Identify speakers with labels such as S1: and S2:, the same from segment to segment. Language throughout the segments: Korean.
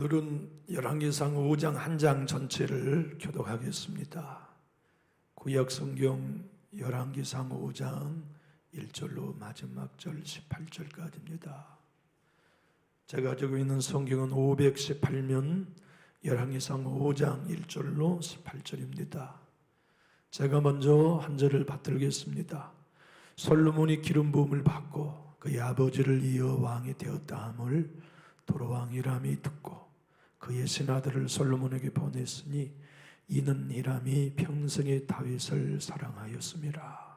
S1: 오늘은 열왕기상 5장 한 장 전체를 교독하겠습니다. 구약 성경 열왕기상 5장 1절로 마지막 절 18절까지입니다. 제가 가지고 있는 성경은 518면 열왕기상 5장 1절로 18절입니다. 제가 먼저 한 절을 받들겠습니다. 솔로몬이 기름 부음을 받고 그의 아버지를 이어 왕이 되었다 함을 도로왕 히람이 듣고 그의 신하들을 솔로몬에게 보냈으니 이는 히람이 평생에 다윗을 사랑하였음이라.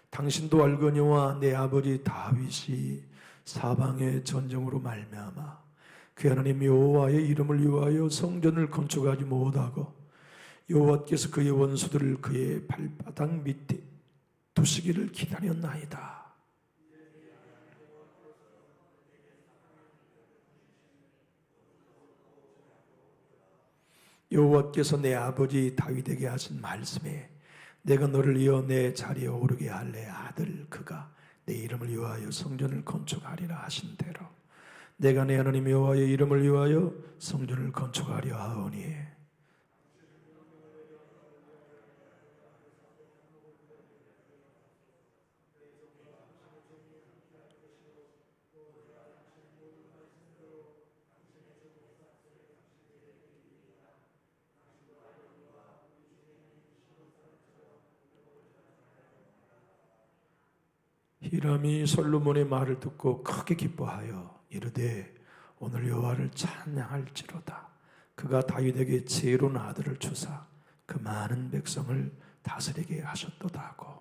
S1: 당신도 알거니와 내 아버지 다윗이 사방의 전쟁으로 말미암아 그 하나님 여호와의 이름을 위하여 성전을 건축하지 못하고 여호와께서 그의 원수들을 그의 발바닥 밑에 두시기를 기다렸나이다. 여호와께서 내 아버지 다윗에게 하신 말씀에 내가 너를 이어 내 자리에 오르게 할 내 아들 그가 내 이름을 위하여 성전을 건축하리라 하신 대로 내가 내 하나님 여호와의 이름을 위하여 성전을 건축하려 하오니 히람이 솔로몬의 말을 듣고 크게 기뻐하여 이르되 오늘 여호와를 찬양할지로다. 그가 다윗에게 지혜로운 아들을 주사 그 많은 백성을 다스리게 하셨도다 하고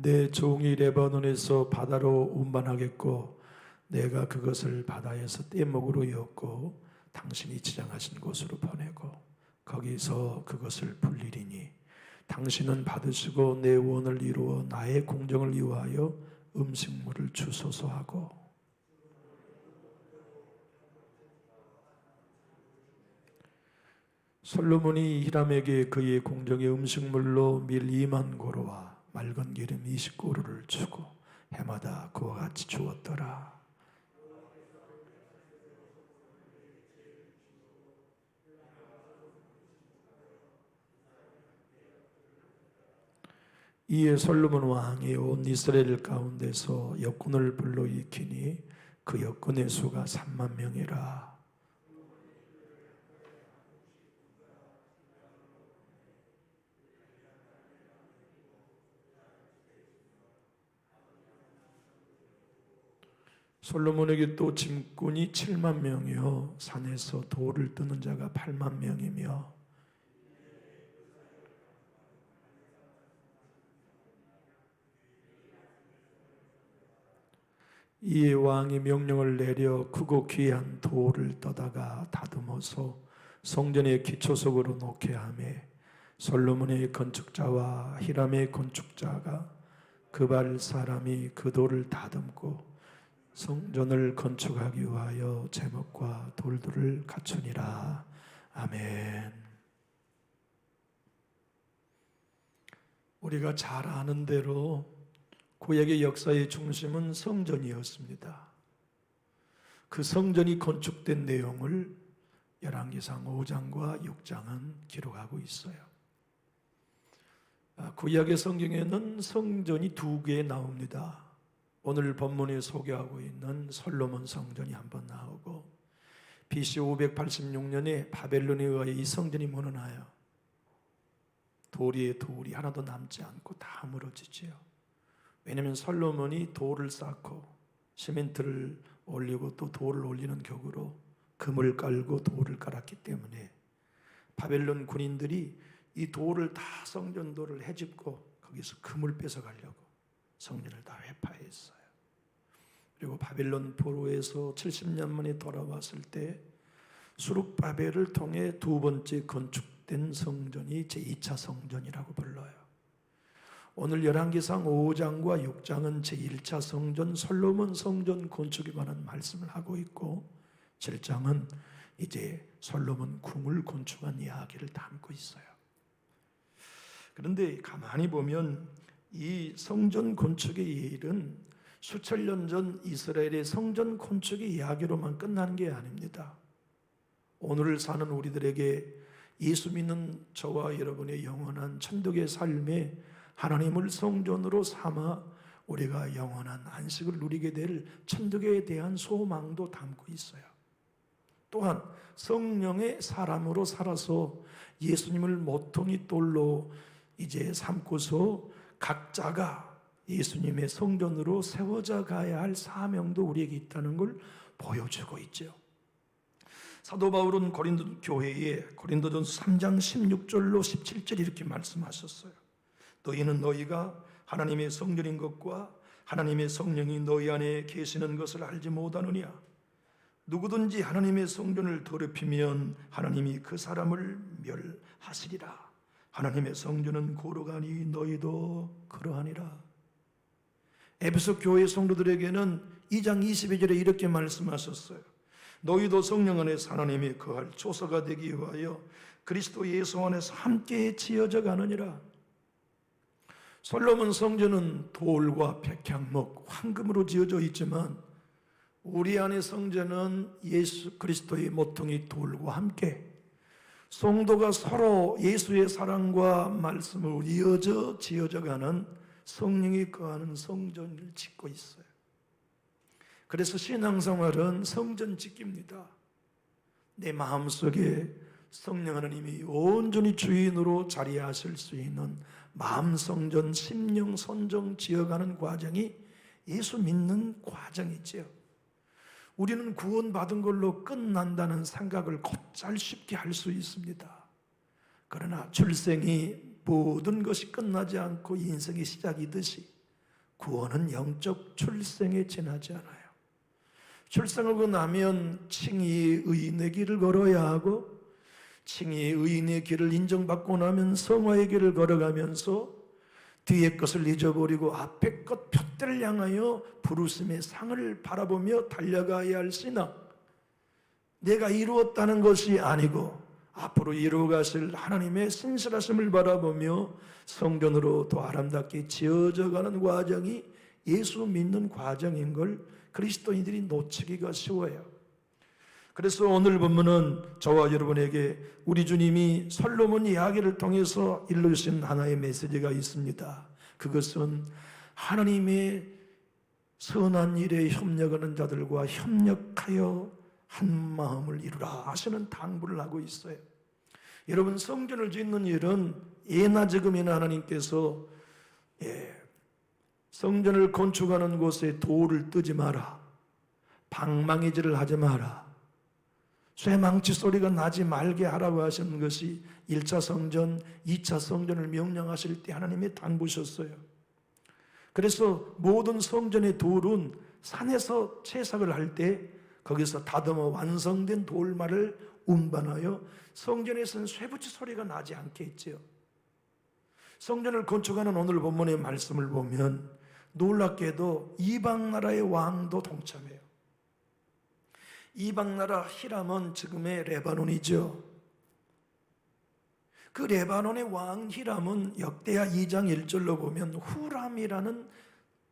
S1: 내 종이 레바논에서 바다로 운반하겠고 내가 그것을 바다에서 떼목으로 엮고 당신이 지정하신 곳으로 보내고 거기서 그것을 불리리니 당신은 받으시고 내 원을 이루어 나의 공정을 위하여 음식물을 주소서 하고 솔로몬이 히람에게 그의 공정의 음식물로 밀 2만 고로와 맑은 기름 20고루를 주고 해마다 그와 같이 주었더라. 이에 솔로몬 왕이 온 이스라엘 가운데서 역군을 불러일으키니 그 역군의 수가 3만 명이라. 솔로몬에게 또 짐꾼이 7만 명이요 산에서 돌을 뜨는 자가 8만 명이며 이에 왕이 명령을 내려 크고 귀한 돌을 떠다가 다듬어서 성전의 기초석으로 놓게 하매 솔로몬의 건축자와 히람의 건축자가 그발 사람이 그 돌을 다듬고 성전을 건축하기 위하여 제목과 돌들을 갖추니라. 아멘. 우리가 잘 아는 대로 구약의 역사의 중심은 성전이었습니다. 그 성전이 건축된 내용을 열왕기상 5장과 6장은 기록하고 있어요. 구약의 성경에는 성전이 2개 나옵니다. 오늘 본문에 소개하고 있는 솔로몬 성전이 한번 나오고 BC 586년에 바벨론에 의해 이 성전이 무너나요. 돌이 하나도 남지 않고 다 무너지지요. 왜냐하면 솔로몬이 돌을 쌓고 시멘트를 올리고 또 돌을 올리는 격으로 금을 깔고 돌을 깔았기 때문에 바벨론 군인들이 이 돌을 다 성전돌을 헤집고 거기서 금을 뺏어가려고 성전을 다 회파했어요. 그리고 바벨론 포로에서 70년 만에 돌아왔을 때 수룹바벨을 통해 2번째 건축된 성전이 제2차 성전이라고 불러요. 오늘 열왕기상 5장과 6장은 제1차 성전 솔로몬 성전 건축에 관한 말씀을 하고 있고 7장은 이제 솔로몬 궁을 건축한 이야기를 담고 있어요. 그런데 가만히 보면 이 성전 건축의 일은 수천 년 전 이스라엘의 성전 건축의 이야기로만 끝나는 게 아닙니다. 오늘 사는 우리들에게 예수 믿는 저와 여러분의 영원한 천국의 삶에 하나님을 성전으로 삼아 우리가 영원한 안식을 누리게 될 천국에 대한 소망도 담고 있어요. 또한 성령의 사람으로 살아서 예수님을 모퉁이 돌로 이제 삼고서 각자가 예수님의 성전으로 세워져 가야 할 사명도 우리에게 있다는 걸 보여주고 있죠. 사도 바울은 고린도 교회에 고린도전서 3장 16절로 17절 이렇게 말씀하셨어요. 너희는 너희가 하나님의 성전인 것과 하나님의 성령이 너희 안에 계시는 것을 알지 못하느냐. 누구든지 하나님의 성전을 더럽히면 하나님이 그 사람을 멸하시리라. 하나님의 성전은 거룩하니 너희도 그러하니라. 에베소 교회 성도들에게는 2장 22절에 이렇게 말씀하셨어요. 너희도 성령 안에서 하나님이 거할 조서가 되기 위하여 그리스도 예수 안에서 함께 지어져 가느니라. 솔로몬 성전은 돌과 백향목, 황금으로 지어져 있지만 우리 안의 성전은 예수 그리스도의 모퉁이 돌과 함께 성도가 서로 예수의 사랑과 말씀을 이어져 지어져가는 성령이 거하는 성전을 짓고 있어요. 그래서 신앙생활은 성전 짓기입니다. 내 마음속에 성령 하나님이 온전히 주인으로 자리하실 수 있는 마음 성전, 심령 선정 지어가는 과정이 예수 믿는 과정이지요. 우리는 구원받은 걸로 끝난다는 생각을 곧잘 쉽게 할 수 있습니다. 그러나 출생이 모든 것이 끝나지 않고 인생의 시작이듯이 구원은 영적 출생에 지나지 않아요. 출생하고 나면 칭의의 의인의 길을 걸어야 하고 칭의의 의인의 길을 인정받고 나면 성화의 길을 걸어가면서 뒤의 것을 잊어버리고 앞의 것 표대를 향하여 부르심의 상을 바라보며 달려가야 할 신앙. 내가 이루었다는 것이 아니고 앞으로 이루어가실 하나님의 신실하심을 바라보며 성전으로 더 아름답게 지어져가는 과정이 예수 믿는 과정인 걸 그리스도인들이 놓치기가 쉬워요. 그래서 오늘 본문은 저와 여러분에게 우리 주님이 솔로몬 이야기를 통해서 일러주신 하나의 메시지가 있습니다. 그것은 하나님의 선한 일에 협력하는 자들과 협력하여 한 마음을 이루라 하시는 당부를 하고 있어요. 여러분, 성전을 짓는 일은 예나 지금이나 하나님께서 성전을 건축하는 곳에 돌을 뜨지 마라, 방망이질을 하지 마라, 쇠망치 소리가 나지 말게 하라고 하시는 것이 1차 성전, 2차 성전을 명령하실 때 하나님이 당부셨어요. 그래서 모든 성전의 돌은 산에서 채석을 할 때 거기서 다듬어 완성된 돌말을 운반하여 성전에서는 쇠붙이 소리가 나지 않게 했지요. 성전을 건축하는 오늘 본문의 말씀을 보면 놀랍게도 이방 나라의 왕도 동참해요. 이방 나라 히람은 지금의 레바논이죠. 그 레바논의 왕 히람은 역대하 2장 1절로 보면 후람이라는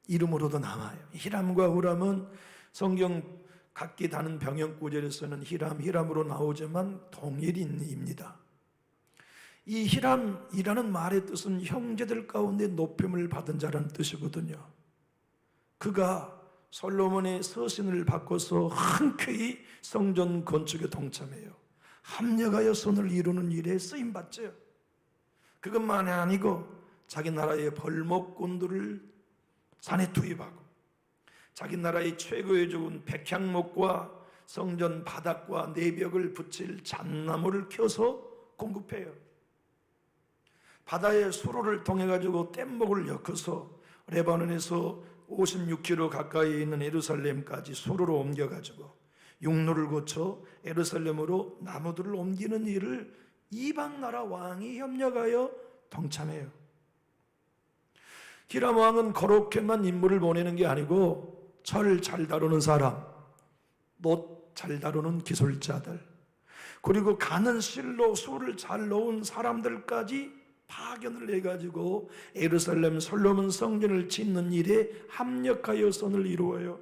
S1: 이름으로도 나와요. 히람과 후람은 성경 각기 다른 병영 구절에서는 히람으로 나오지만 동일인입니다. 이 히람이라는 말의 뜻은 형제들 가운데 높임을 받은 자라는 뜻이거든요. 그가 솔로몬의 서신을 바꿔서 흔쾌히 성전 건축에 동참해요. 합력하여 손을 이루는 일에 쓰임받죠. 그것만이 아니고 자기 나라의 벌목꾼들을 산에 투입하고 자기 나라의 최고의 좋은 백향목과 성전 바닥과 내벽을 붙일 잣나무를 켜서 공급해요. 바다의 수로를 통해 가지고 뗏목을 엮어서 레바논에서 56km 가까이 있는 예루살렘까지 수로로 옮겨가지고 육로를 거쳐 예루살렘으로 나무들을 옮기는 일을 이방 나라 왕이 협력하여 동참해요. 히람 왕은 그렇게만 인물을 보내는 게 아니고 철 잘 다루는 사람, 못 잘 다루는 기술자들, 그리고 가는 실로 소를 잘 놓은 사람들까지 파견을 해가지고 예루살렘 솔로몬 성전을 짓는 일에 합력하여 선을 이루어요.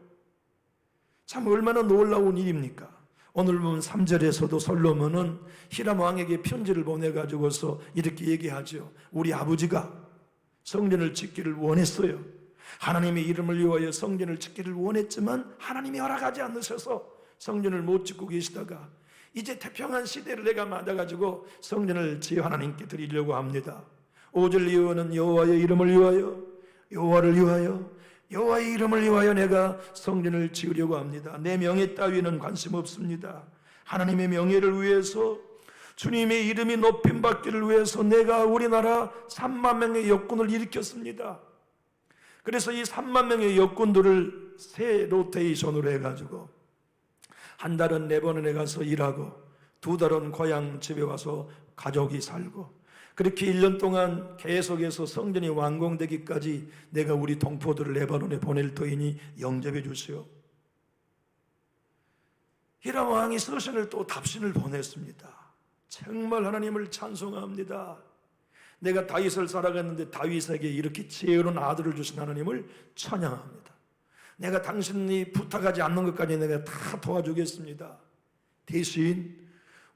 S1: 참 얼마나 놀라운 일입니까? 오늘 보면 3절에서도 솔로몬은 히람 왕에게 편지를 보내가지고서 이렇게 얘기하죠. 우리 아버지가 성전을 짓기를 원했어요. 하나님의 이름을 위하여 성전을 짓기를 원했지만 하나님이 허락하지 않으셔서 성전을 못 짓고 계시다가 이제 태평한 시대를 내가 맞아가지고 성전을 지어 하나님께 드리려고 합니다. 5절 이유는 여호와의 이름을 위하여, 여호와를 위하여, 여호와의 이름을 위하여 내가 성전을 지으려고 합니다. 내 명예 따위는 관심 없습니다. 하나님의 명예를 위해서, 주님의 이름이 높임 받기를 위해서 내가 우리나라 3만 명의 역군을 일으켰습니다. 그래서 이 3만 명의 역군들을 새 로테이션으로 해가지고 한 달은 레바논에 가서 일하고 2달은 고향 집에 와서 가족이 살고, 그렇게 1년 동안 계속해서 성전이 완공되기까지 내가 우리 동포들을 레바논에 보낼 터이니 영접해 주시오. 히람 왕이 서신을 또 답신을 보냈습니다. 정말 하나님을 찬송합니다. 내가 다윗을 살아갔는데 다윗에게 이렇게 지혜로운 아들을 주신 하나님을 찬양합니다. 내가 당신이 부탁하지 않는 것까지 내가 다 도와주겠습니다. 대신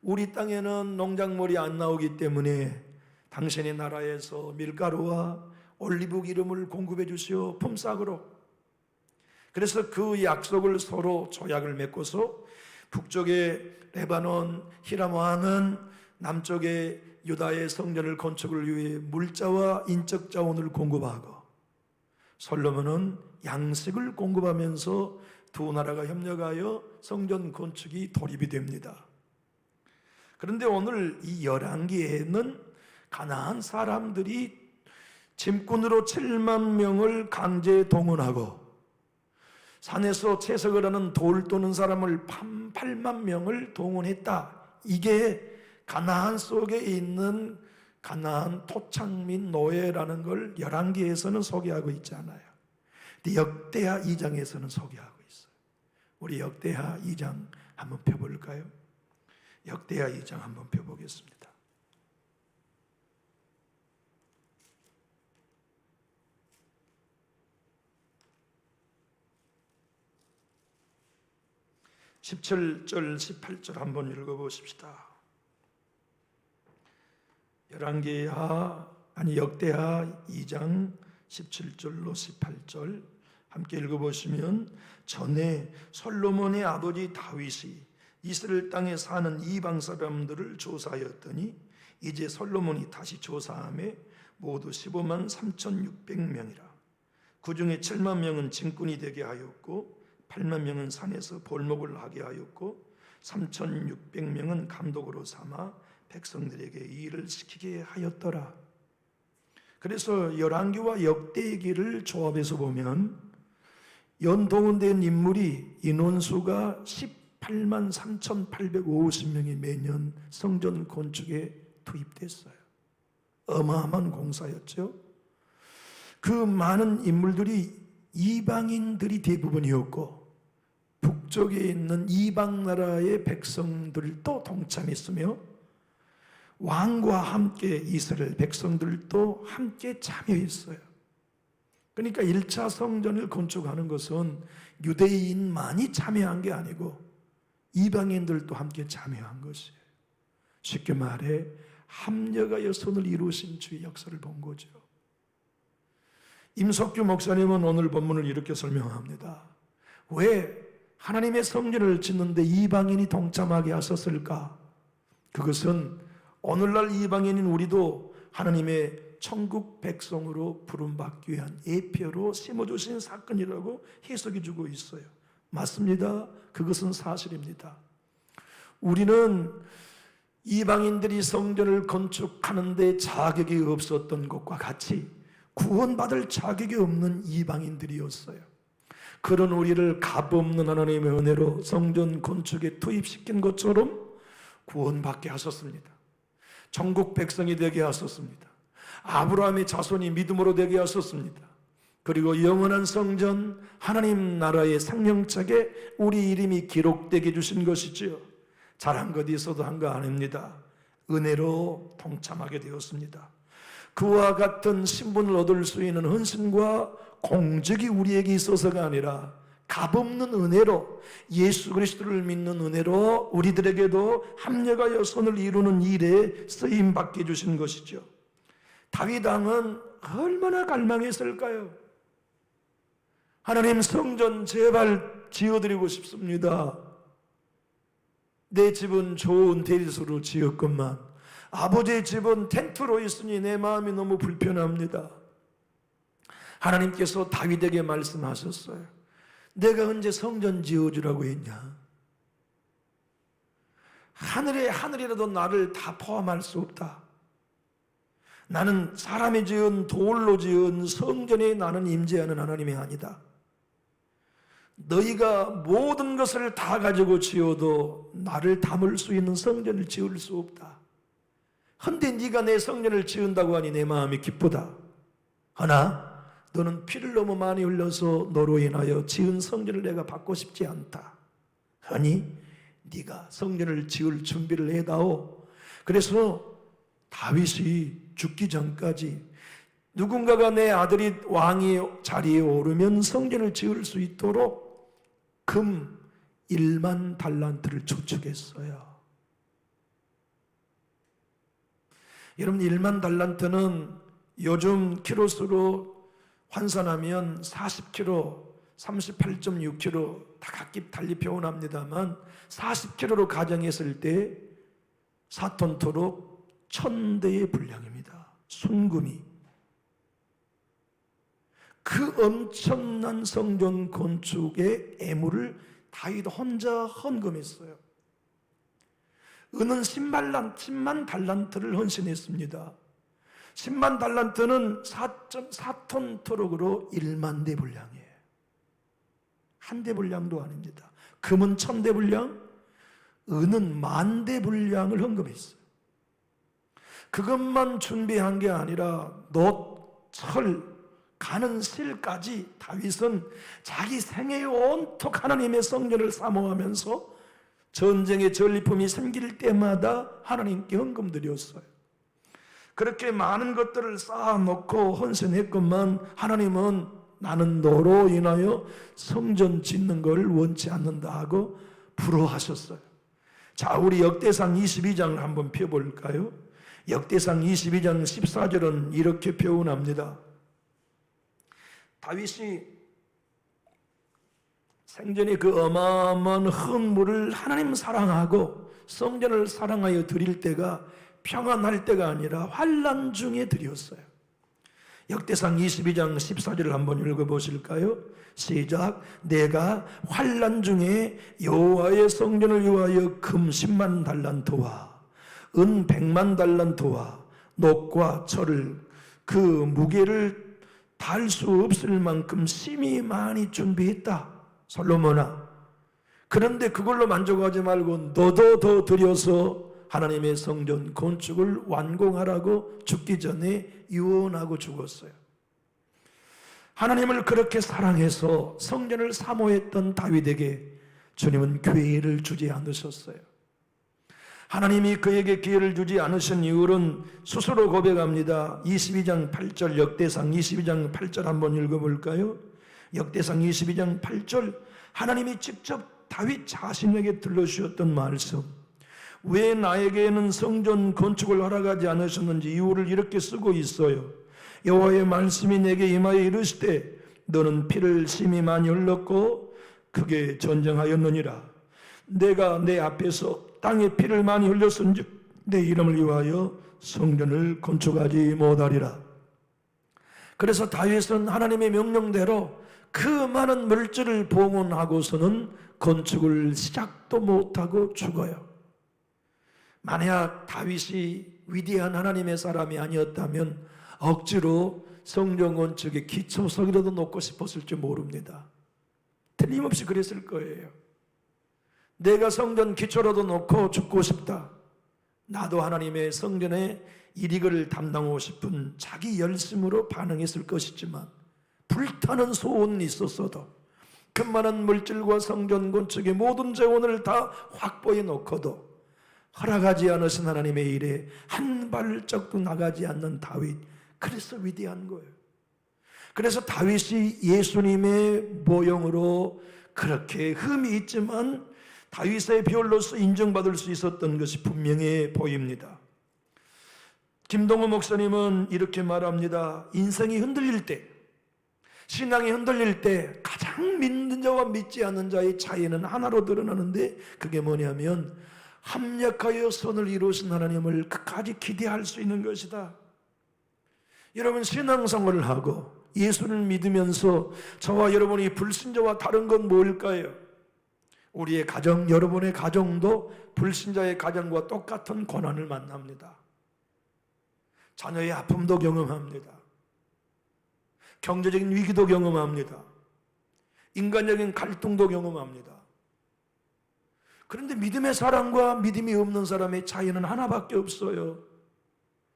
S1: 우리 땅에는 농작물이 안 나오기 때문에 당신의 나라에서 밀가루와 올리브 기름을 공급해 주시오, 품삯으로. 그래서 그 약속을 서로 조약을 맺고서 북쪽의 레바논 히람 왕은 남쪽의 유다의 성전을 건축을 위해 물자와 인적 자원을 공급하고, 솔로몬은 양식을 공급하면서 두 나라가 협력하여 성전 건축이 돌입이 됩니다. 그런데 오늘 이 열왕기에는 가나안 사람들이 짐꾼으로 7만 명을 강제 동원하고 산에서 채석을 하는 돌 도는 사람을 8만 명을 동원했다. 이게 가나안 속에 있는 가나안 토착민 노예라는 걸 열왕기에서는 소개하고 있지 않아요. 근데 역대하 2장에서는 소개하고 있어요. 우리 역대하 2장 한번 펴볼까요? 역대하 2장 한번 펴보겠습니다. (17절) (18절) 한번 읽어보십시다. 역대하 2장 17절로 18절 함께 읽어보시면, 전에 솔로몬의 아버지 다윗이 이스라엘 땅에 사는 이방 사람들을 조사하였더니 이제 솔로몬이 다시 조사함에 모두 15만 3,600명이라. 그 중에 7만 명은 짐꾼이 되게 하였고 8만 명은 산에서 볼목을 하게 하였고 3,600명은 감독으로 삼아 백성들에게 일을 시키게 하였더라. 그래서 열왕기와 역대기를 조합해서 보면 연동원된 인물이 인원수가 18만 3,850명이 매년 성전 건축에 투입됐어요. 어마어마한 공사였죠. 그 많은 인물들이 이방인들이 대부분이었고 북쪽에 있는 이방 나라의 백성들도 동참했으며 왕과 함께 이스라엘 백성들도 함께 참여했어요. 그러니까 1차 성전을 건축하는 것은 유대인만이 참여한 게 아니고 이방인들도 함께 참여한 것이에요. 쉽게 말해 합력하여 선을 이루신 주의 역사를 본 거죠. 임석규 목사님은 오늘 본문을 이렇게 설명합니다. 왜 하나님의 성전을 짓는데 이방인이 동참하게 하셨을까? 그것은 오늘날 이방인인 우리도 하나님의 천국 백성으로 부름받기 위한 예표로 심어주신 사건이라고 해석해 주고 있어요. 맞습니다. 그것은 사실입니다. 우리는 이방인들이 성전을 건축하는데 자격이 없었던 것과 같이 구원받을 자격이 없는 이방인들이었어요. 그런 우리를 값없는 하나님의 은혜로 성전 건축에 투입시킨 것처럼 구원받게 하셨습니다. 천국 백성이 되게 하셨습니다. 아브라함의 자손이 믿음으로 되게 하셨습니다. 그리고 영원한 성전 하나님 나라의 상명책에 우리 이름이 기록되게 주신 것이지요. 잘한 것 있어도 한 거 아닙니다. 은혜로 동참하게 되었습니다. 그와 같은 신분을 얻을 수 있는 헌신과 공적이 우리에게 있어서가 아니라 값없는 은혜로, 예수 그리스도를 믿는 은혜로 우리들에게도 합력하여 선을 이루는 일에 쓰임받게 주신 것이죠. 다윗 왕은 얼마나 갈망했을까요? 하나님, 성전 제발 지어드리고 싶습니다. 내 집은 좋은 대리수로 지었건만 아버지의 집은 텐트로 있으니 내 마음이 너무 불편합니다. 하나님께서 다윗에게 말씀하셨어요. 내가 언제 성전 지어주라고 했냐? 하늘이라도 나를 다 포함할 수 없다. 나는 사람이 지은 돌로 지은 성전에 나는 임재하는 하나님이 아니다. 너희가 모든 것을 다 가지고 지어도 나를 담을 수 있는 성전을 지을 수 없다. 헌데 네가 내 성전을 지은다고 하니 내 마음이 기쁘다. 하나 너는 피를 너무 많이 흘려서 너로 인하여 지은 성전을 내가 받고 싶지 않다. 하니 네가 성전을 지을 준비를 해다오. 그래서 다윗이 죽기 전까지 누군가가 내 아들이 왕의 자리에 오르면 성전을 지을 수 있도록 금 1만 달란트를 저축했어요. 여러분, 1만 달란트는 요즘 키로수로 환산하면 40kg, 38.6kg 다 각기 달리 표현합니다만 40kg로 가정했을 때 4톤 토록 1000대의 분량입니다. 순금이. 그 엄청난 성전 건축의 애물을 다윗 혼자 헌금했어요. 은은 10만 달란트를 헌신했습니다. 10만 달란트는 4.4톤 토록으로 1만 대 분량이에요. 한 대 분량도 아닙니다. 금은 1000대 분량, 은은 10,000대 분량을 헌금했어요. 그것만 준비한 게 아니라 놋, 철, 가는 실까지 다윗은 자기 생애 온통 하나님의 성전을 사모하면서 전쟁의 전리품이 생길 때마다 하나님께 헌금 드렸어요. 그렇게 많은 것들을 쌓아놓고 헌신했건만 하나님은 나는 너로 인하여 성전 짓는 걸 원치 않는다 하고 불허하셨어요. 자, 우리 역대상 22장을 한번 펴볼까요? 역대상 22장 14절은 이렇게 표현합니다. 다윗이 생전에 그 어마어마한 헌물을 하나님 사랑하고 성전을 사랑하여 드릴 때가 평안할 때가 아니라 환난 중에 드렸어요. 역대상 22장 14절을 한번 읽어보실까요? 시작. 내가 환난 중에 여호와의 성전을 위하여 금 10만 달란트와 은 100만 달란트와 놋과 철을 그 무게를 달 수 없을 만큼 심히 많이 준비했다. 솔로몬아, 그런데 그걸로 만족하지 말고 너도 더 들여서 하나님의 성전 건축을 완공하라고 죽기 전에 유언하고 죽었어요. 하나님을 그렇게 사랑해서 성전을 사모했던 다윗에게 주님은 기회를 주지 않으셨어요. 하나님이 그에게 기회를 주지 않으신 이유는 스스로 고백합니다. 22장 8절, 역대상 22장 8절 한번 읽어볼까요? 역대상 22장 8절, 하나님이 직접 다윗 자신에게 들려주셨던 말씀. 왜 나에게는 성전 건축을 허락하지 않으셨는지 이유를 이렇게 쓰고 있어요. 여호와의 말씀이 내게 임하여 이르시되 너는 피를 심히 많이 흘렸고 크게 전쟁하였느니라. 내가 내 앞에서 땅에 피를 많이 흘렸은즉 내 이름을 위하여 성전을 건축하지 못하리라. 그래서 다윗은 하나님의 명령대로 그 많은 물질을 봉헌하고서는 건축을 시작도 못하고 죽어요. 만약 다윗이 위대한 하나님의 사람이 아니었다면 억지로 성전 건축의 기초석이라도 놓고 싶었을지 모릅니다. 틀림없이 그랬을 거예요. 내가 성전 기초라도 놓고 죽고 싶다. 나도 하나님의 성전의 일익을 담당하고 싶은 자기 열심으로 반응했을 것이지만 불타는 소원이 있었어도 그만한 물질과 성전 건축의 모든 재원을 다 확보해 놓고도 허락하지 않으신 하나님의 일에 한 발짝도 나가지 않는 다윗, 그래서 위대한 거예요. 그래서 다윗이 예수님의 모형으로 그렇게 흠이 있지만 다윗의 비율로서 인정받을 수 있었던 것이 분명해 보입니다. 김동호 목사님은 이렇게 말합니다. 인생이 흔들릴 때, 신앙이 흔들릴 때 가장 믿는 자와 믿지 않는 자의 차이는 하나로 드러나는데, 그게 뭐냐면 합력하여 선을 이루신 하나님을 끝까지 기대할 수 있는 것이다. 여러분, 신앙생활을 하고 예수를 믿으면서 저와 여러분이 불신자와 다른 건 뭘까요? 우리의 가정, 여러분의 가정도 불신자의 가정과 똑같은 고난을 만납니다. 자녀의 아픔도 경험합니다. 경제적인 위기도 경험합니다. 인간적인 갈등도 경험합니다. 그런데 믿음의 사람과 믿음이 없는 사람의 차이는 하나밖에 없어요.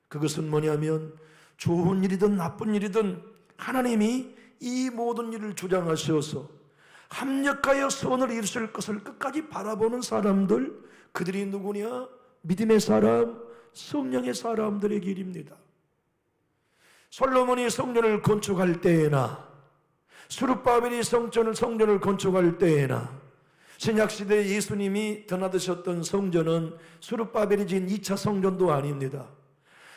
S1: 그것은 뭐냐면 좋은 일이든 나쁜 일이든 하나님이 이 모든 일을 주장하셔서 합력하여 선을 이루실 것을 끝까지 바라보는 사람들, 그들이 누구냐? 믿음의 사람, 성령의 사람들의 길입니다. 솔로몬이 성전을 건축할 때에나 스룹바벨이 성전을 건축할 때에나 신약시대 예수님이 드나드셨던 성전은 스룹바벨이 지은 2차 성전도 아닙니다.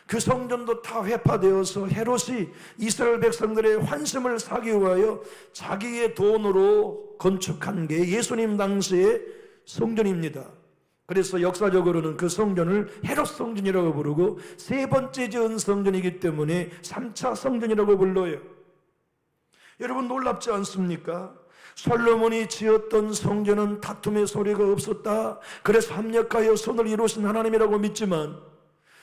S1: 그 성전도 다 회파되어서 헤롯이 이스라엘 백성들의 환심을 사기 위하여 자기의 돈으로 건축한 게 예수님 당시의 성전입니다. 그래서 역사적으로는 그 성전을 헤롯 성전이라고 부르고 세 번째 지은 성전이기 때문에 3차 성전이라고 불러요. 여러분, 놀랍지 않습니까? 솔로몬이 지었던 성전은 다툼의 소리가 없었다. 그래서 합력하여 선을 이루신 하나님이라고 믿지만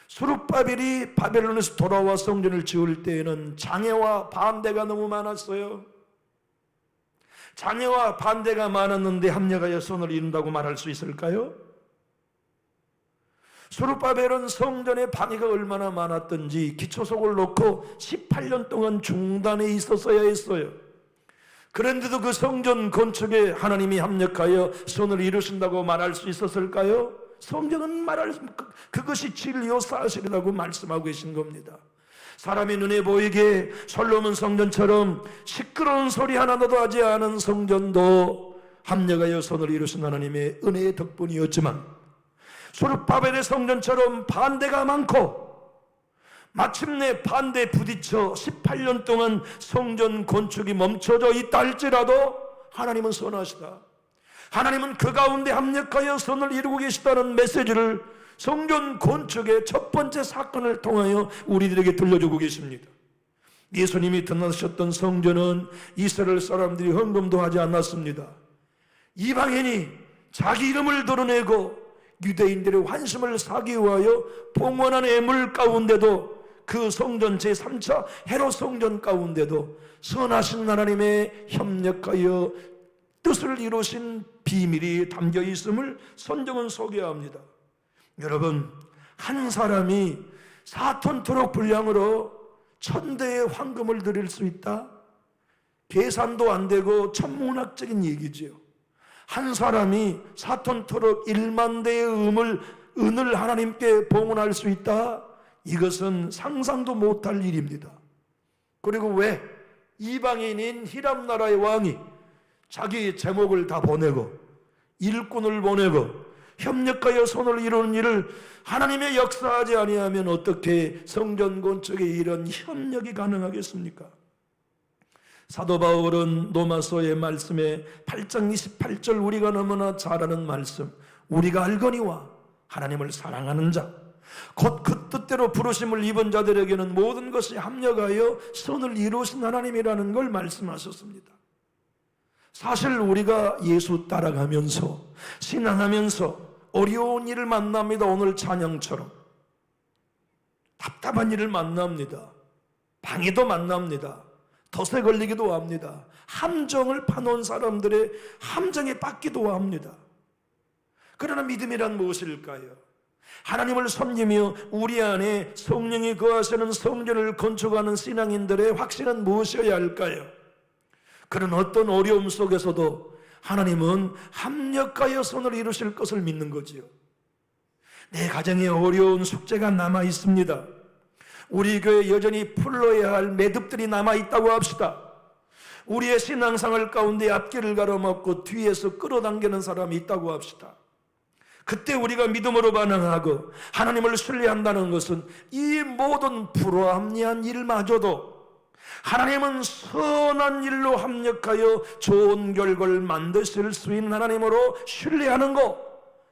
S1: 스룹바벨이 바벨론에서 돌아와 성전을 지을 때에는 장애와 반대가 너무 많았어요. 장애와 반대가 많았는데 합력하여 선을 이룬다고 말할 수 있을까요? 스룹바벨은 성전의 방해가 얼마나 많았던지 기초석을 놓고 18년 동안 중단해 있었어야 했어요. 그런데도 그 성전 건축에 하나님이 합력하여 선을 이루신다고 말할 수 있었을까요? 성경은 그것이 진리요 사실이라고 말씀하고 계신 겁니다. 사람의 눈에 보이게 솔로몬 성전처럼 시끄러운 소리 하나도 하지 않은 성전도 합력하여 선을 이루신 하나님의 은혜의 덕분이었지만, 스룹바벨의 성전처럼 반대가 많고 마침내 반대에 부딪혀 18년 동안 성전 건축이 멈춰져 있다 할지라도 하나님은 선하시다. 하나님은 그 가운데 합력하여 선을 이루고 계시다는 메시지를 성전 건축의 첫 번째 사건을 통하여 우리들에게 들려주고 계십니다. 예수님이 드나드셨던 성전은 이스라엘 사람들이 헌금도 하지 않았습니다. 이방인이 자기 이름을 드러내고 유대인들의 환심을 사기 위하여 봉헌한 애물 가운데도, 그 성전 제3차 헤롯 성전 가운데도 선하신 하나님의 협력하여 뜻을 이루신 비밀이 담겨 있음을 성경은 소개합니다. 여러분, 한 사람이 4톤 트럭 분량으로 1000대의 황금을 드릴 수 있다? 계산도 안 되고 천문학적인 얘기지요. 한 사람이 4톤 트럭 1만 대의 은을 하나님께 봉헌할 수 있다? 이것은 상상도 못할 일입니다. 그리고 왜 이방인인 히람 나라의 왕이 자기 제목을 다 보내고 일꾼을 보내고 협력하여 손을 이루는 일을 하나님의 역사하지 아니하면 어떻게 성전 건축에 이런 협력이 가능하겠습니까? 사도 바울은 로마서의 말씀에 8장 28절, 우리가 너무나 잘 아는 말씀, 우리가 알거니와 하나님을 사랑하는 자 곧 그 뜻대로 부르심을 입은 자들에게는 모든 것이 합력하여 선을 이루신 하나님이라는 걸 말씀하셨습니다. 사실 우리가 예수 따라가면서 신앙하면서 어려운 일을 만납니다. 오늘 찬양처럼 답답한 일을 만납니다. 방해도 만납니다. 덫에 걸리기도 합니다. 함정을 파놓은 사람들의 함정에 빠지기도 합니다. 그러나 믿음이란 무엇일까요? 하나님을 섬기며 우리 안에 성령이 거하시는 성전을 건축하는 신앙인들의 확신은 무엇이어야 할까요? 그런 어떤 어려움 속에서도 하나님은 합력하여 선을 이루실 것을 믿는 거지요. 내 가정에 어려운 숙제가 남아 있습니다. 우리 교회 여전히 풀어야 할 매듭들이 남아 있다고 합시다. 우리의 신앙생활 가운데 앞길을 가로막고 뒤에서 끌어당기는 사람이 있다고 합시다. 그때 우리가 믿음으로 반응하고 하나님을 신뢰한다는 것은 이 모든 불합리한 일마저도 하나님은 선한 일로 합력하여 좋은 결과를 만드실 수 있는 하나님으로 신뢰하는 것,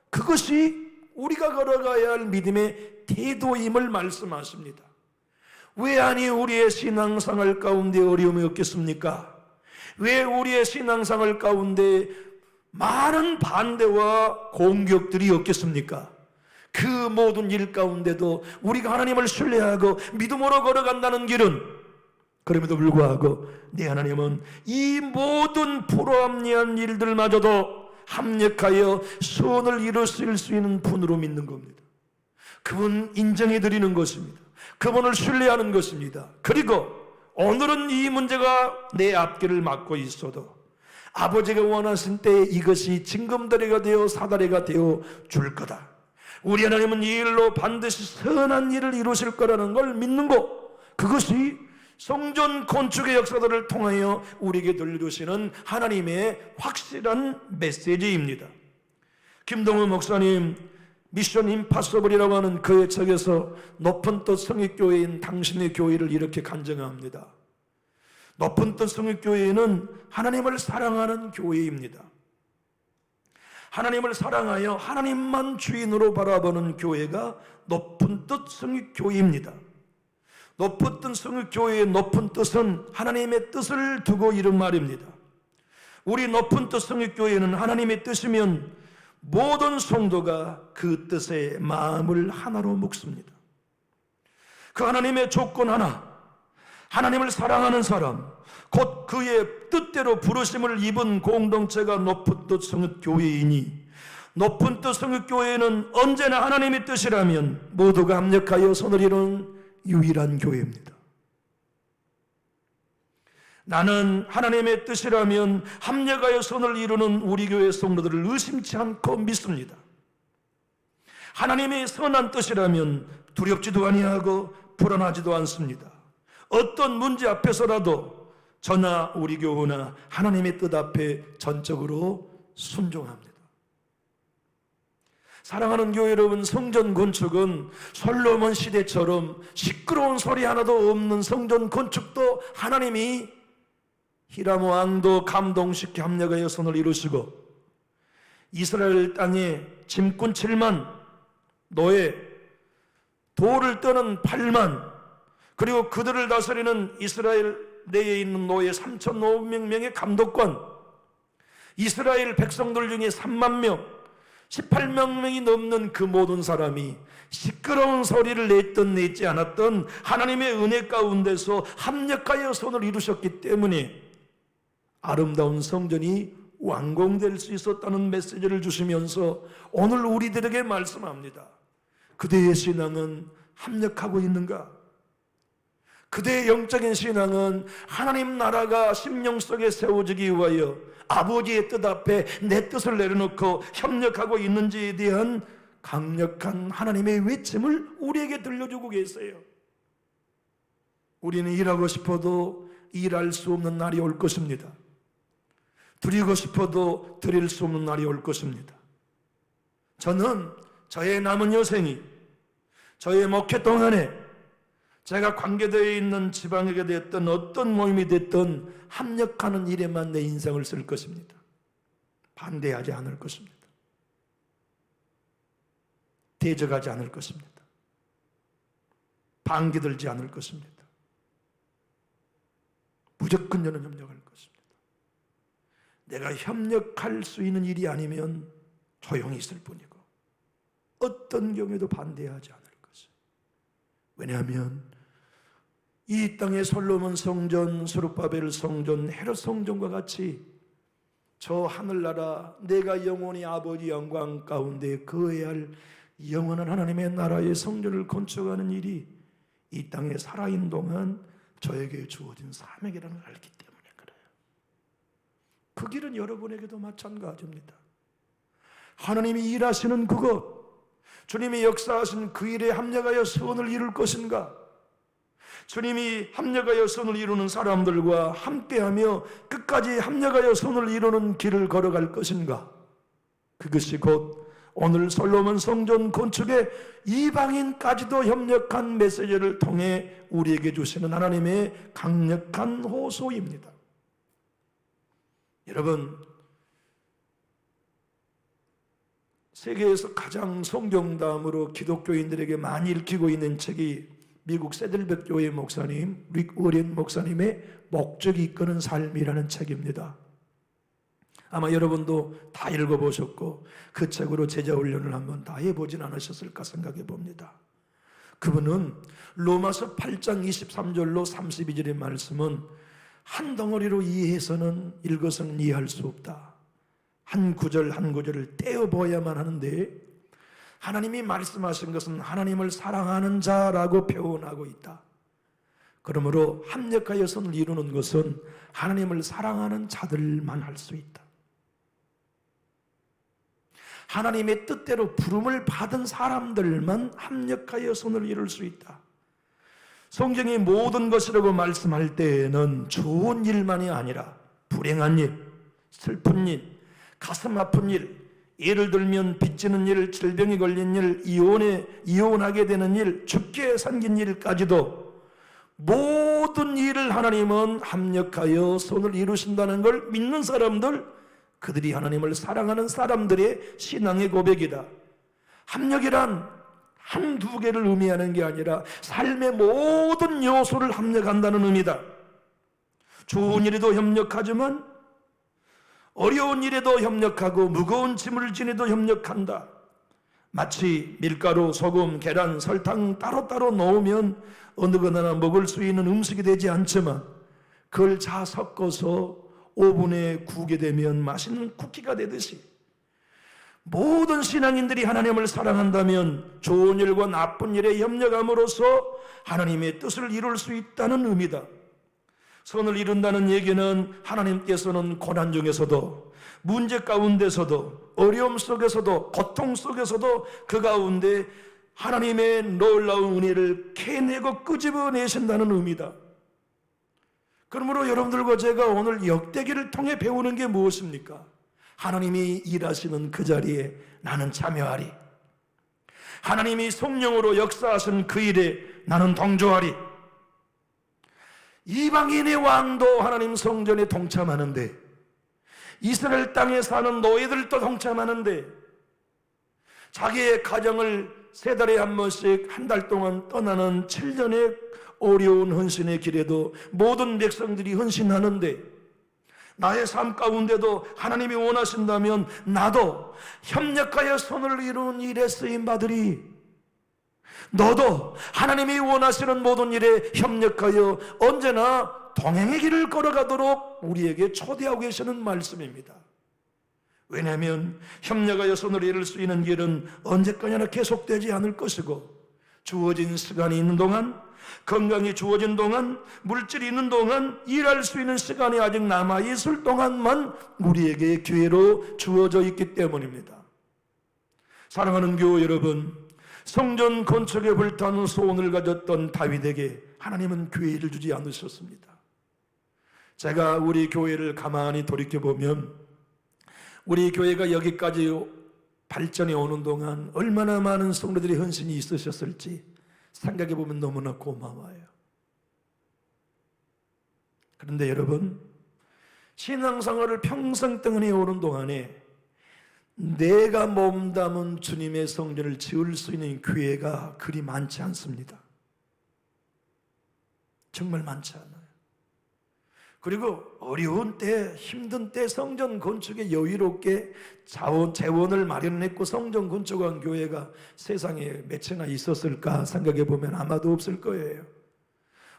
S1: 그것이 우리가 걸어가야 할 믿음의 태도임을 말씀하십니다. 왜 아니 우리의 신앙생활 가운데 어려움이 없겠습니까? 왜 우리의 신앙생활 가운데 많은 반대와 공격들이 없겠습니까? 그 모든 일 가운데도 우리가 하나님을 신뢰하고 믿음으로 걸어간다는 길은, 그럼에도 불구하고 네 하나님은 이 모든 불합리한 일들마저도 합력하여 선을 이루실 수 있는 분으로 믿는 겁니다. 그분 인정해 드리는 것입니다. 그분을 신뢰하는 것입니다. 그리고 오늘은 이 문제가 내 앞길을 막고 있어도 아버지가 원하신 때에 이것이 징검다리가 되어 사다리가 되어 줄 거다. 우리 하나님은 이 일로 반드시 선한 일을 이루실 거라는 걸 믿는 것, 그것이 성전 건축의 역사들을 통하여 우리에게 들려주시는 하나님의 확실한 메시지입니다. 김동우 목사님 미션 임파서블이라고 하는 그의 책에서 높은 뜻 성육교회인 당신의 교회를 이렇게 간증합니다. 높은 뜻 성육교회는 하나님을 사랑하는 교회입니다. 하나님을 사랑하여 하나님만 주인으로 바라보는 교회가 높은 뜻 성육교회입니다. 높은 뜻 성육교회의 높은 뜻은 하나님의 뜻을 두고 이른 말입니다. 우리 높은 뜻 성육교회는 하나님의 뜻이면 모든 성도가 그 뜻에 마음을 하나로 묶습니다. 그 하나님의 조건 하나, 하나님을 사랑하는 사람, 곧 그의 뜻대로 부르심을 입은 공동체가 높은 뜻 성육교회이니, 높은 뜻 성육교회는 언제나 하나님의 뜻이라면 모두가 합력하여 선을 이루는 유일한 교회입니다. 나는 하나님의 뜻이라면 합력하여 선을 이루는 우리 교회 성도들을 의심치 않고 믿습니다. 하나님의 선한 뜻이라면 두렵지도 아니하고 불안하지도 않습니다. 어떤 문제 앞에서라도 저나 우리 교우나 하나님의 뜻 앞에 전적으로 순종합니다. 사랑하는 교회 여러분, 성전 건축은 솔로몬 시대처럼 시끄러운 소리 하나도 없는 성전 건축도 하나님이 히람 왕도 감동시켜 합력하여 선을 이루시고, 이스라엘 땅에 짐꾼 7만, 노예, 돌을 떠는 8만, 그리고 그들을 다스리는 이스라엘 내에 있는 노예 3,500명의 감독관, 이스라엘 백성들 중에 3만 명, 18명이 넘는 그 모든 사람이 시끄러운 소리를 냈던 내지 않았던 하나님의 은혜 가운데서 합력하여 선을 이루셨기 때문에 아름다운 성전이 완공될 수 있었다는 메시지를 주시면서 오늘 우리들에게 말씀합니다. 그대의 신앙은 합력하고 있는가? 그대의 영적인 신앙은 하나님 나라가 심령 속에 세워지기 위하여 아버지의 뜻 앞에 내 뜻을 내려놓고 협력하고 있는지에 대한 강력한 하나님의 외침을 우리에게 들려주고 계세요. 우리는 일하고 싶어도 일할 수 없는 날이 올 것입니다. 드리고 싶어도 드릴 수 없는 날이 올 것입니다. 저는 저의 남은 여생이, 저의 목회 동안에 제가 관계되어 있는 지방에게 됐던 어떤 모임이 됐던 합력하는 일에만 내 인생을 쓸 것입니다. 반대하지 않을 것입니다. 대적하지 않을 것입니다. 반기들지 않을 것입니다. 무조건 저는 협력할 것입니다. 내가 협력할 수 있는 일이 아니면 조용히 있을 뿐이고 어떤 경우에도 반대하지 않을 것이에요. 왜냐하면 이 땅의 솔로몬 성전, 스룹바벨 성전, 헤롯 성전과 같이 저 하늘나라 내가 영원히 아버지 영광 가운데 거해야 할 영원한 하나님의 나라의 성전을 건축하는 일이 이 땅에 살아있는 동안 저에게 주어진 사명이라는 걸 알기 때문에 그래요. 그 길은 여러분에게도 마찬가지입니다. 하나님이 일하시는 그것, 주님이 역사하신 그 일에 합력하여 선을 이룰 것인가? 주님이 합력하여 선을 이루는 사람들과 함께하며 끝까지 합력하여 선을 이루는 길을 걸어갈 것인가? 그것이 곧 오늘 솔로몬 성전 건축에 이방인까지도 협력한 메시지를 통해 우리에게 주시는 하나님의 강력한 호소입니다. 여러분, 세계에서 가장 성경담으로 기독교인들에게 많이 읽히고 있는 책이 미국 세들백 교회 목사님 릭 워렌 목사님의 목적이 이끄는 삶이라는 책입니다. 아마 여러분도 다 읽어보셨고 그 책으로 제자훈련을 한번 다 해보진 않으셨을까 생각해 봅니다. 그분은 로마서 8장 23절로 32절의 말씀은 한 덩어리로 이해해서는 읽어서는 이해할 수 없다. 한 구절 한 구절을 떼어보아야만 하는데 하나님이 말씀하신 것은 하나님을 사랑하는 자라고 표현하고 있다. 그러므로 합력하여 선을 이루는 것은 하나님을 사랑하는 자들만 할 수 있다. 하나님의 뜻대로 부름을 받은 사람들만 합력하여 선을 이룰 수 있다. 성경의 모든 것이라고 말씀할 때에는 좋은 일만이 아니라 불행한 일, 슬픈 일, 가슴 아픈 일, 예를 들면 빚지는 일, 질병이 걸린 일, 이혼하게 되는 일, 죽게 생긴 일까지도 모든 일을 하나님은 합력하여 선을 이루신다는 걸 믿는 사람들, 그들이 하나님을 사랑하는 사람들의 신앙의 고백이다. 합력이란 한두 개를 의미하는 게 아니라 삶의 모든 요소를 합력한다는 의미다. 좋은 일에도 협력하지만 어려운 일에도 협력하고 무거운 짐을 지내도 협력한다. 마치 밀가루, 소금, 계란, 설탕 따로따로 넣으면 어느 거나 먹을 수 있는 음식이 되지 않지만 그걸 잘 섞어서 오븐에 구우게 되면 맛있는 쿠키가 되듯이 모든 신앙인들이 하나님을 사랑한다면 좋은 일과 나쁜 일에 협력함으로써 하나님의 뜻을 이룰 수 있다는 의미다. 선을 이룬다는 얘기는 하나님께서는 고난 중에서도 문제 가운데서도 어려움 속에서도 고통 속에서도 그 가운데 하나님의 놀라운 은혜를 캐내고 끄집어내신다는 의미다. 그러므로 여러분들과 제가 오늘 역대기를 통해 배우는 게 무엇입니까? 하나님이 일하시는 그 자리에 나는 참여하리. 하나님이 성령으로 역사하신 그 일에 나는 동조하리. 이방인의 왕도 하나님 성전에 동참하는데 이스라엘 땅에 사는 노예들도 동참하는데 자기의 가정을 세 달에 한 번씩 한 달 동안 떠나는 7년의 어려운 헌신의 길에도 모든 백성들이 헌신하는데 나의 삶 가운데도 하나님이 원하신다면 나도 협력하여 손을 이룬 일에 쓰임받으리. 너도 하나님이 원하시는 모든 일에 협력하여 언제나 동행의 길을 걸어가도록 우리에게 초대하고 계시는 말씀입니다. 왜냐하면 협력하여 손을 이룰 수 있는 길은 언제까지나 계속되지 않을 것이고 주어진 시간이 있는 동안, 건강이 주어진 동안, 물질이 있는 동안, 일할 수 있는 시간이 아직 남아있을 동안만 우리에게 기회로 주어져 있기 때문입니다. 사랑하는 교우 여러분, 성전 건축에 불타는 소원을 가졌던 다윗에게 하나님은 기회를 주지 않으셨습니다. 제가 우리 교회를 가만히 돌이켜보면 우리 교회가 여기까지 발전해 오는 동안 얼마나 많은 성도들의 헌신이 있으셨을지 생각해 보면 너무나 고마워요. 그런데 여러분, 신앙생활을 평생 동안에 오는 동안에 내가 몸담은 주님의 성전을 지을 수 있는 기회가 그리 많지 않습니다. 정말 많지 않아요. 그리고 어려운 때, 힘든 때 성전 건축에 여유롭게 재원을 마련했고 성전 건축한 교회가 세상에 몇 채나 있었을까 생각해 보면 아마도 없을 거예요.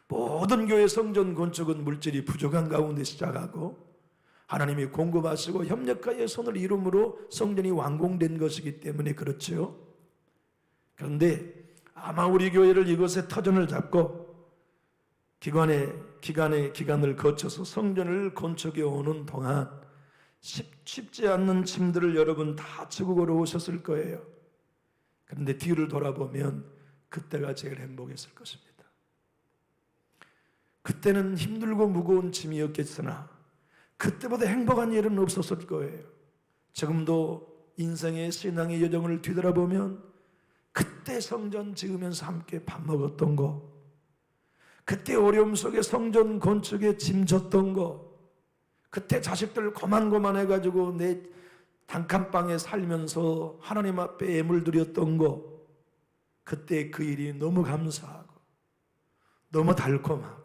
S1: 모든 교회 성전 건축은 물질이 부족한 가운데 시작하고 하나님이 공급하시고 협력하여 손을 이름으로 성전이 완공된 것이기 때문에 그렇죠. 그런데 아마 우리 교회를 이것에 터전을 잡고 기간을 거쳐서 성전을 건축해 오는 동안 쉽지 않는 짐들을 여러분 다 지고 걸어오셨을 거예요. 그런데 뒤를 돌아보면 그때가 제일 행복했을 것입니다. 그때는 힘들고 무거운 짐이었겠으나 그때보다 행복한 일은 없었을 거예요. 지금도 인생의 신앙의 여정을 뒤돌아보면 그때 성전 지으면서 함께 밥 먹었던 거, 그때 어려움 속에 성전 건축에 짐졌던 거, 그때 자식들 고만고만해가지고 내 단칸방에 살면서 하나님 앞에 예물 드렸던 거, 그때 그 일이 너무 감사하고 너무 달콤하고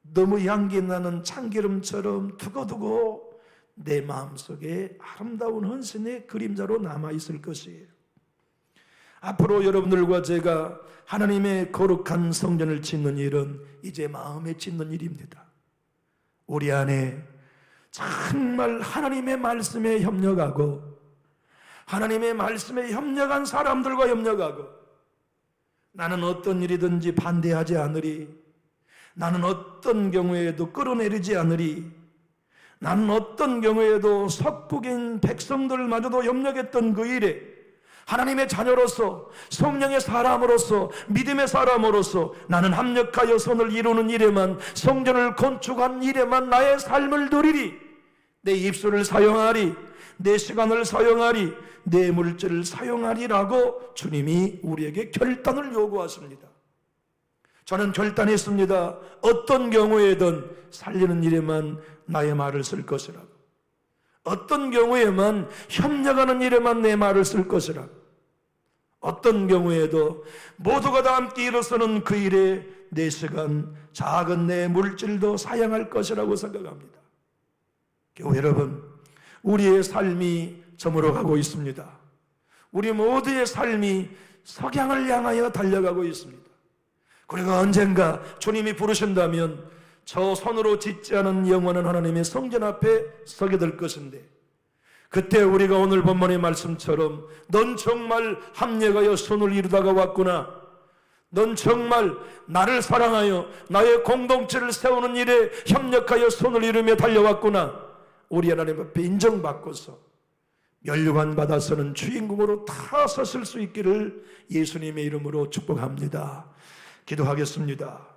S1: 너무 향기 나는 참기름처럼 두고두고 내 마음속에 아름다운 헌신의 그림자로 남아있을 것이에요. 앞으로 여러분들과 제가 하나님의 거룩한 성전을 짓는 일은 이제 마음에 짓는 일입니다. 우리 안에 정말 하나님의 말씀에 협력하고 하나님의 말씀에 협력한 사람들과 협력하고 나는 어떤 일이든지 반대하지 않으리, 나는 어떤 경우에도 끌어내리지 않으리, 나는 어떤 경우에도 석국인 백성들마저도 협력했던 그 일에 하나님의 자녀로서 성령의 사람으로서 믿음의 사람으로서 나는 합력하여 선을 이루는 일에만, 성전을 건축한 일에만 나의 삶을 드리리, 내 입술을 사용하리, 내 시간을 사용하리, 내 물질을 사용하리라고 주님이 우리에게 결단을 요구하십니다. 저는 결단했습니다. 어떤 경우에든 살리는 일에만 나의 말을 쓸 것이라고, 어떤 경우에만 협력하는 일에만 내 말을 쓸 것이라고, 어떤 경우에도 모두가 다 함께 일어서는 그 일에 내 시간, 작은 내 물질도 사용할 것이라고 생각합니다. 교회 여러분, 우리의 삶이 저물어 가고 있습니다. 우리 모두의 삶이 석양을 향하여 달려가고 있습니다. 그리고 언젠가 주님이 부르신다면 저 손으로 짓지 않은 영원한 하나님의 성전 앞에 서게 될 것인데, 그때 우리가 오늘 본문의 말씀처럼 넌 정말 합력하여 선을 이루다가 왔구나, 넌 정말 나를 사랑하여 나의 공동체를 세우는 일에 협력하여 선을 이루며 달려왔구나, 우리 하나님 앞에 인정받고서 면류관 받아서는 주인공으로 다 섰을 수 있기를 예수님의 이름으로 축복합니다. 기도하겠습니다.